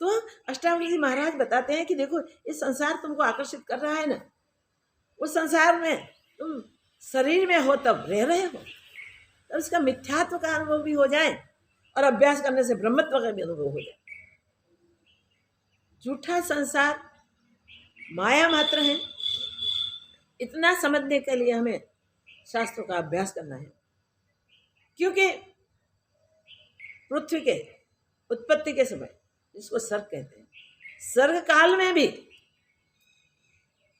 तो अष्टावक्र जी महाराज बताते हैं कि देखो, ये संसार तुमको आकर्षित कर रहा है ना, उस संसार में तुम शरीर में हो तब रह रहे हो, तब इसका मिथ्यात्व का अनुभव भी हो जाए और अभ्यास करने से ब्रह्मत्व का भी अनुभव हो जाए। झूठा संसार माया मात्र है, इतना समझने के लिए हमें शास्त्रों का अभ्यास करना है। क्योंकि पृथ्वी के उत्पत्ति के समय, जिसको सर्ग कहते हैं, सर्ग काल में भी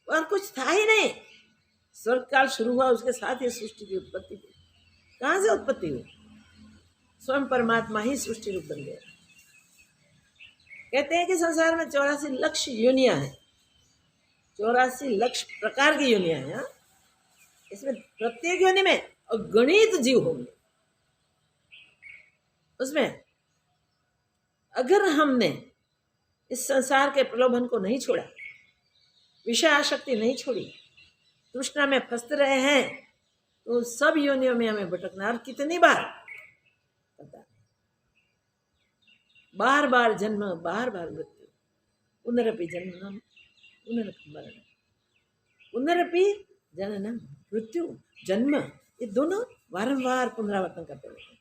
और कुछ था ही नहीं। स्वर्ग काल शुरू हुआ, उसके साथ ही सृष्टि की उत्पत्ति हुई। कहाँ से उत्पत्ति हुई? स्वयं परमात्मा ही सृष्टि रूप बन गया। कहते हैं कि संसार में 84 लक्ष योनियां हैं, 84 लक्ष प्रकार की योनियां हैं। इसमें प्रत्येक योनि में अगणित जीव होंगे। उसमें अगर हमने इस संसार के प्रलोभन को नहीं छोड़ा, विषय आसक्ति नहीं छोड़ी, तृष्णा में फंसते रहे हैं, तो सब योनियों में हमें भटकना। और कितनी बार पता, बार बार जन्म, बार बार मृत्यु, पुनरपि जन्मम पुनरपि मरणम, पुनरपि जननम मृत्यु जन्म, ये दोनों बारंबार पुनरावर्तन करते रहते हैं।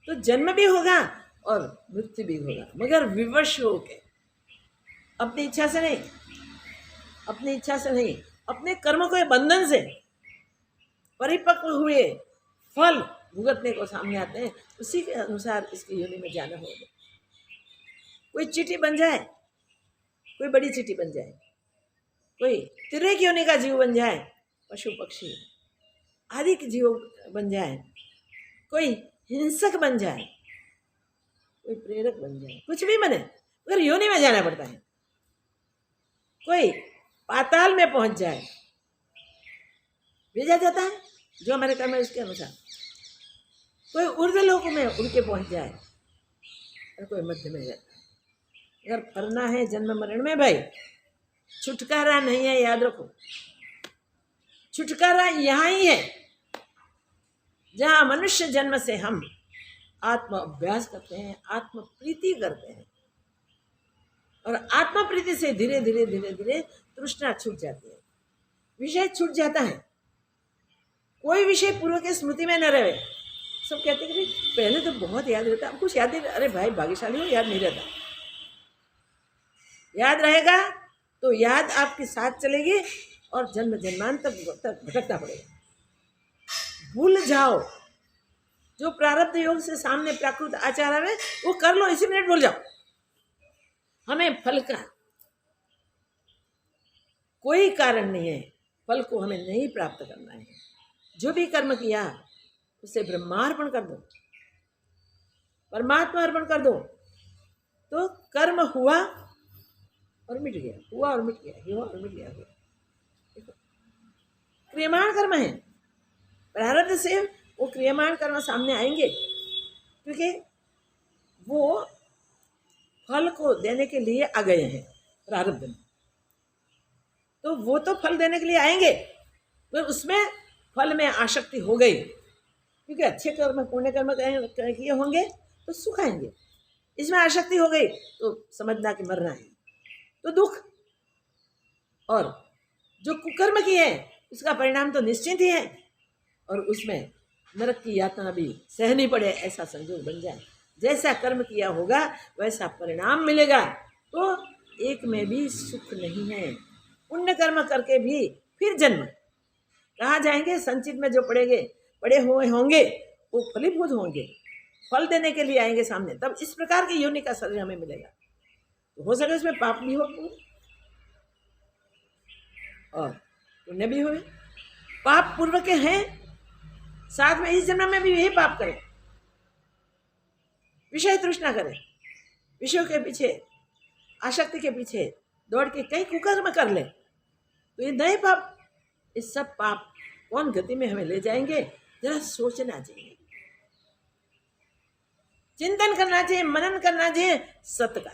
तो जन्म भी होगा और मृत्यु भी होगा, मगर विवश होके, अपनी इच्छा से नहीं, अपनी इच्छा से नहीं, अपने कर्म के बंधन से परिपक्व हुए फल भुगतने को सामने आते हैं, उसी के अनुसार इसकी योनि में जाना होगा। कोई चींटी बन जाए, कोई बड़ी चींटी बन जाए, कोई तिर्यक योनि का जीव बन जाए, पशु पक्षी आदि के जीव बन जाए, कोई हिंसक बन जाए, कोई प्रेरक बन जाए, कुछ भी बने, मगर योनि में जाना पड़ता है। कोई पाताल में पहुंच जाए, भेजा जाता है जो हमारे कर्म है उसके अनुसार। कोई ऊर्ध्वलोक में उड़ के पहुंच जाए, और कोई मध्य में रहता है। अगर फरना है जन्म मरण में भाई, छुटकारा नहीं है, याद रखो। छुटकारा यहाँ ही है जहाँ मनुष्य जन्म से हम आत्म अभ्यास करते हैं, आत्म प्रीति करते हैं, और आत्म प्रीति से धीरे धीरे धीरे धीरे तृष्णा छूट जाती है, विषय छूट जाता है। कोई विषय पूर्व के स्मृति में न रहे। सब कहते हैं कि पहले तो बहुत याद रहता, अब कुछ याद नहीं। अरे भाई भाग्यशाली हो, याद नहीं रहता। याद रहेगा तो याद आपके साथ चलेगी और जन्म जन्मांत तक भटकना पड़ेगा। भूल जाओ जो प्रारब्ध योग से सामने प्राकृत आचार है वो कर लो, इसी मिनट भूल जाओ। हमें फल का कोई कारण नहीं है, फल को हमें नहीं प्राप्त करना है। जो भी कर्म किया उसे ब्रह्मार्पण कर दो, परमात्मा अर्पण कर दो, तो कर्म हुआ और मिट गया, हुआ और मिट गया, हुआ और मिट गया। क्रियमाण कर्म है, प्रारब्ध से वो क्रियमाण कर्म सामने आएंगे, क्योंकि वो फल को देने के लिए आ गए हैं प्रारब्ध में। तो वो तो फल देने के लिए आएंगे, तो उसमें फल में आसक्ति हो गई, क्योंकि अच्छे कर्म पुण्य कर्म किए होंगे तो सुख आएंगे। इसमें आसक्ति हो गई तो समझना कि मरना है, तो दुख। और जो कुकर्म किए हैं उसका परिणाम तो निश्चित ही है, और उसमें नरक की यातना भी सहनी पड़े, ऐसा संजोग बन जाए। जैसा कर्म किया होगा वैसा परिणाम मिलेगा। तो एक में भी सुख नहीं है। पुण्य कर्म करके भी फिर जन्म कहाँ जाएंगे? संचित में जो पड़े हुए होंगे वो फलीभूत होंगे, फल देने के लिए आएंगे सामने, तब इस प्रकार की योनि का शरीर हमें मिलेगा। तो हो सके उसमें पाप भी हो और पुण्य भी हो। पाप पूर्व के हैं, साथ में इस जन्म में भी यही पाप करें, विषय तृष्णा करें, विषयों के पीछे आसक्ति के पीछे दौड़ के कई कुकर्म कर ले, तो ये नए पाप, इस सब पाप कौन गति में हमें ले जाएंगे? जरा सोचना चाहिए, चिंतन करना चाहिए, मनन करना चाहिए सत्य का।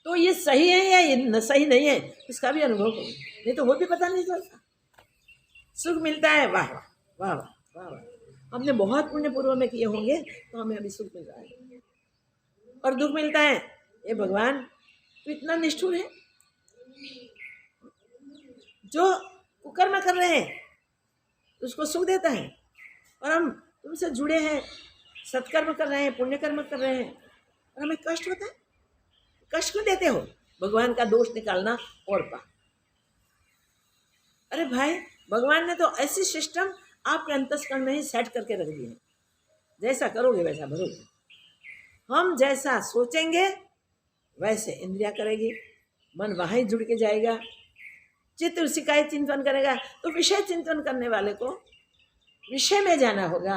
तो ये सही है या ये सही नहीं है इसका भी अनुभव करो, नहीं तो वो भी पता नहीं चलता। सुख मिलता है, वाह वाह वाह वाह वाह वाह, हमने बहुत पुण्य पूर्व में किए होंगे तो हमें अभी सुख मिल रहा है। और दुख मिलता है, ये भगवान तो इतना निष्ठुर है। जो कुकर्म कर रहे हैं उसको सुख देता है, और हम तुमसे जुड़े हैं, सत्कर्म कर रहे हैं, पुण्य कर्म कर रहे हैं, और हमें कष्ट होता है। कष्ट क्यों देते हो? भगवान का दोष निकालना और पा। अरे भाई, भगवान ने तो ऐसी सिस्टम आपके अंतस्करण में ही सेट करके रख दी है, जैसा करोगे वैसा भरोगे। हम जैसा सोचेंगे वैसे इंद्रिया करेगी, मन वहाँ ही जुड़ के जाएगा, चित्त उसी का ही चिंतन करेगा। तो विषय चिंतन करने वाले को विषय में जाना होगा।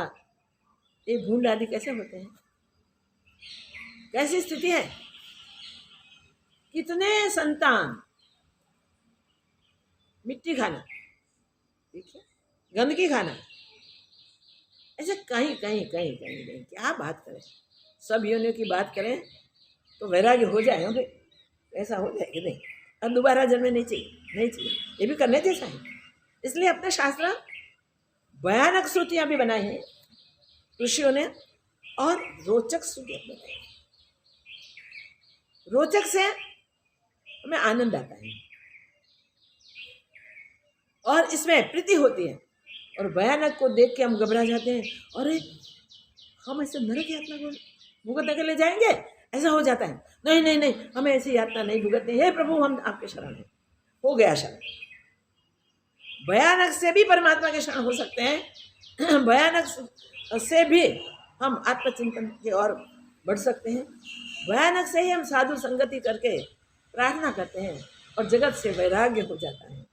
ये भूंड आदि कैसे होते हैं, कैसी स्थिति है? कितने संतान मिट्टी खाना, ठीक है, गंदगी खाना, ऐसे कहीं कहीं कहीं कहीं कहीं क्या बात करें। सब योनियों की बात करें तो वैराग्य हो जाए, भाई ऐसा हो जाए कि नहीं, अब दोबारा जन्म नहीं चाहिए, नहीं चाहिए। ये भी करने जैसा है। इसलिए अपने शास्त्र भयानक श्रुतियां भी बनाई हैं ऋषियों ने, और रोचक श्रुतियां बनाई। रोचक से हमें आनंद आता है और इसमें प्रीति होती है, और भयानक को देख के हम घबरा जाते हैं। अरे हम ऐसे नरक यातना को भुगतने के लिए जाएंगे, ऐसा हो जाता है। नहीं नहीं नहीं, हमें ऐसी यातना नहीं भुगतनी है प्रभु, हम आपके शरण हैं। हो गया शरण। भयानक से भी परमात्मा के शरण हो सकते हैं, भयानक से भी हम आत्मचिंतन की ओर बढ़ सकते हैं, भयानक से ही हम साधु संगति करके प्रार्थना करते हैं और जगत से वैराग्य हो जाता है।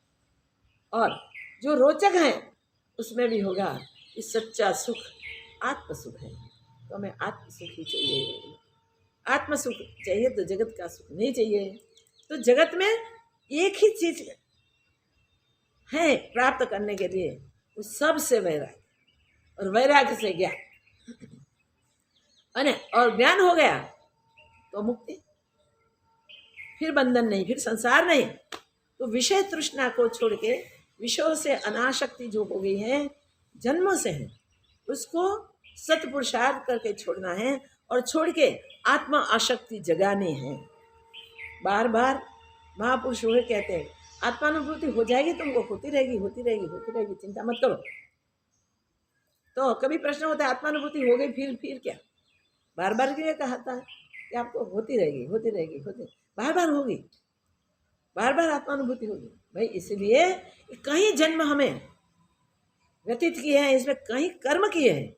और जो रोचक है उसमें भी होगा कि सच्चा सुख आत्म सुख है, तो हमें आत्म सुख ही चाहिए। आत्म सुख चाहिए तो जगत का सुख नहीं चाहिए। तो जगत में एक ही चीज है प्राप्त करने के लिए, वो सबसे वैराग्य, और वैराग्य से ज्ञान, और ज्ञान हो गया तो मुक्ति, फिर बंधन नहीं, फिर संसार नहीं। तो विषय तृष्णा को छोड़ के विषयों से अनासक्ति जो हो गई है जन्मों से है, उसको सत्पुरुषार्थ करके छोड़ना है और छोड़ के आत्मा आसक्ति जगानी है। बार बार महापुरुष हुए कहते हैं आत्मानुभूति हो जाएगी तुमको, होती रहेगी होती रहेगी होती रहेगी, चिंता मत करो। तो कभी प्रश्न होता है आत्मानुभूति हो गई फिर क्या? बार बार क्यों कहा था कि आपको होती रहेगी होती रहेगी होती, बार बार होगी, बार बार आत्मानुभूति होगी। भाई इसलिए कहीं जन्म हमें व्यतीत किए हैं, इसमें कहीं कर्म किए हैं,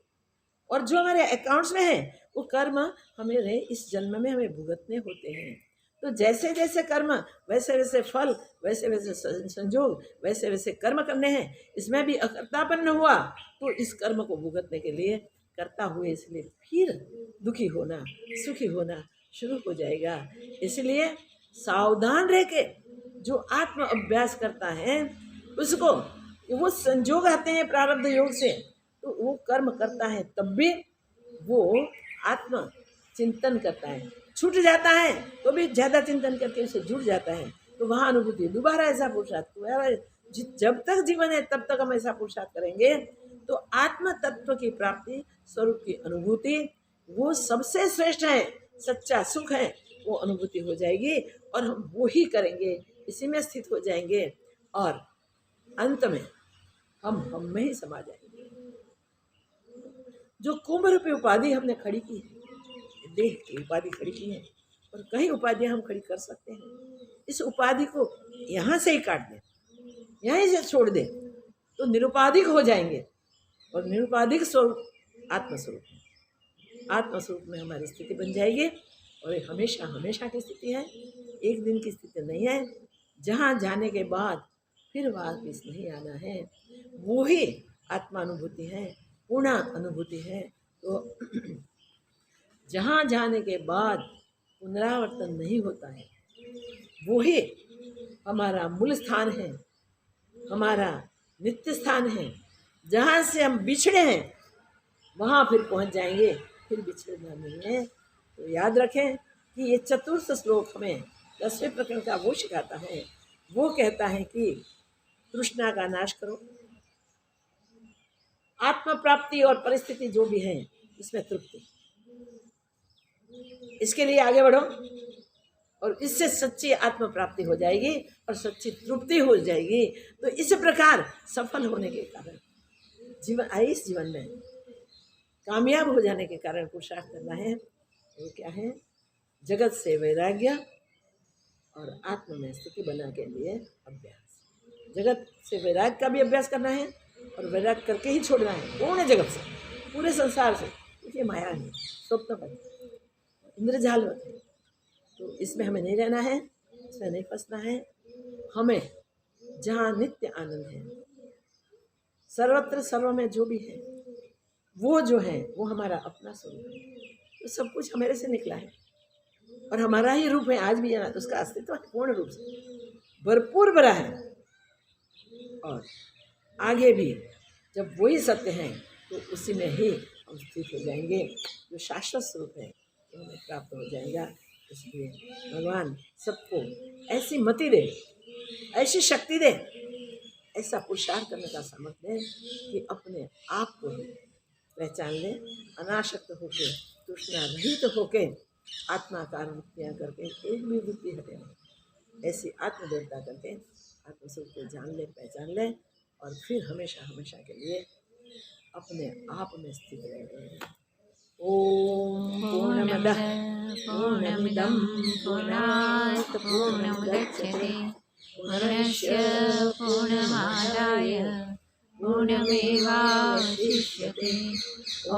और जो हमारे अकाउंट्स में है वो कर्म हमें इस जन्म में हमें भुगतने होते हैं। तो जैसे जैसे कर्म वैसे वैसे फल, वैसे वैसे संजोग, वैसे वैसे कर्म करने हैं। इसमें भी अकर्तापन्न हुआ तो इस कर्म को भुगतने के लिए करता हुए इसलिए फिर दुखी होना सुखी होना शुरू हो जाएगा। इसलिए सावधान रह के जो आत्म अभ्यास करता है उसको वो संजोग आते हैं प्रारब्ध योग से, तो वो कर्म करता है तब भी वो आत्म चिंतन करता है, छूट जाता है तो भी ज्यादा चिंतन करके उसे जुड़ जाता है, तो वहाँ अनुभूति दोबारा ऐसा पुरुषार्थ। जब तक जीवन है तब तक हम ऐसा पुरुषार्थ करेंगे तो आत्म तत्व की प्राप्ति, स्वरूप की अनुभूति, वो सबसे श्रेष्ठ है, सच्चा सुख है, वो अनुभूति हो जाएगी और हम वो ही करेंगे, इसी में स्थित हो जाएंगे और अंत में हम में ही समा जाएंगे। जो कुंभ रूपी उपाधि हमने खड़ी की है, देह की उपाधि खड़ी की है, और कई उपाधियां हम खड़ी कर सकते हैं। इस उपाधि को यहाँ से ही काट दें, यहीं से छोड़ दें तो निरुपाधिक हो जाएंगे, और निरुपाधिक स्वरूप आत्मस्वरूप है। आत्मस्वरूप में हमारी स्थिति बन जाएगी और ये हमेशा हमेशा की स्थिति है, एक दिन की स्थिति नहीं है। जहाँ जाने के बाद फिर वापस नहीं आना है, वो ही आत्मानुभूति है, पूर्ण अनुभूति है। तो जहाँ जाने के बाद पुनरावर्तन नहीं होता है, वो ही हमारा मूल स्थान है, हमारा नित्य स्थान है। जहाँ से हम बिछड़े हैं वहाँ फिर पहुँच जाएंगे, फिर बिछड़ना नहीं है। तो याद रखें कि ये चतुर्थ श्लोक हमें 10वें प्रकरण का वो सिखाता है। वो कहता है कि तृष्णा का नाश करो, आत्म प्राप्ति और परिस्थिति जो भी है इसमें तृप्ति, इसके लिए आगे बढ़ो और इससे सच्ची आत्म प्राप्ति हो जाएगी और सच्ची तृप्ति हो जाएगी। तो इस प्रकार सफल होने के कारण इस जीवन में कामयाब हो जाने के कारण पुरुषार्थ करना है। वो क्या है? जगत से वैराग्य और आत्म में स्थिति बना के लिए अभ्यास। जगत से वैराग्य का भी अभ्यास करना है और वैराग्य करके ही छोड़ना है पूर्ण जगत से, पूरे संसार से, क्योंकि माया है, स्वप्न इंद्रजाल होते हैं। तो इसमें हमें नहीं रहना है, इसमें नहीं फंसना है। हमें जहाँ नित्य आनंद है, सर्वत्र सर्व में जो भी है वो जो है वो हमारा अपना स्वरूप है। तो सब कुछ हमारे से निकला है और हमारा ही रूप है आज भी, जाना तो उसका अस्तित्व पूर्ण रूप से भरपूर भरा है। और आगे भी जब वही सत्य हैं तो उसी में ही हम स्थित हो जाएंगे, जो शाश्वत स्वरूप है वो हमें प्राप्त हो जाएगा। इसलिए भगवान सबको ऐसी मति दे, ऐसी शक्ति दे, ऐसा पुरुषार्थ करने का सामर्थ्य दे कि अपने आप को पहचान ले, अनासक्त होके, तृष्णा रहित होके, आत्माकार मुक्तियाँ करके एक भी बुद्धि हटे, ऐसी आत्मदेवता करके आत्मस्वरूप को जान ले, पहचान ले और फिर हमेशा हमेशा के लिए अपने आप में स्थित रहे। ॐ पूर्णमदः पूर्णमिदं पूर्णात् पूर्णमुदच्यते पूर्णस्य पूर्णमादाय पूर्णमेवावशिष्यते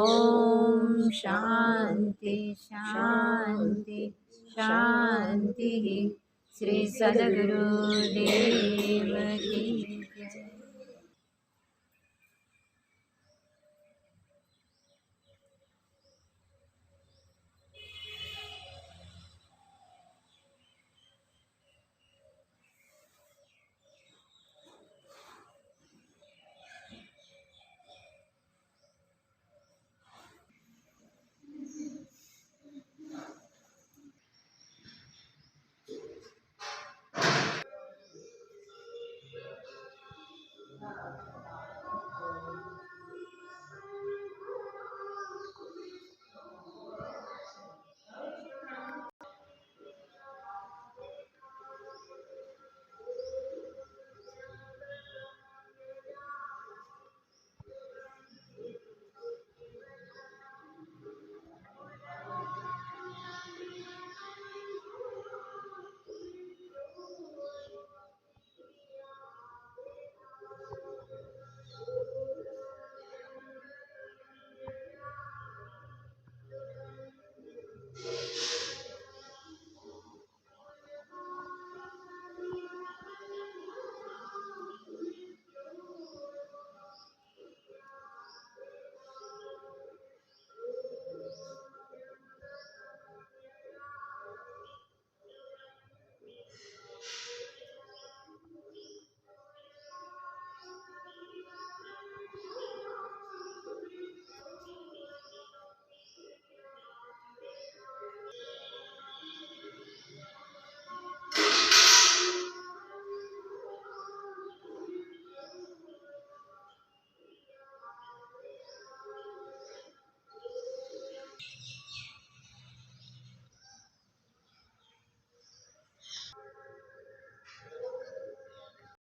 ॐ शान्ति शान्ति शान्तिः श्री सद्गुरुदेव की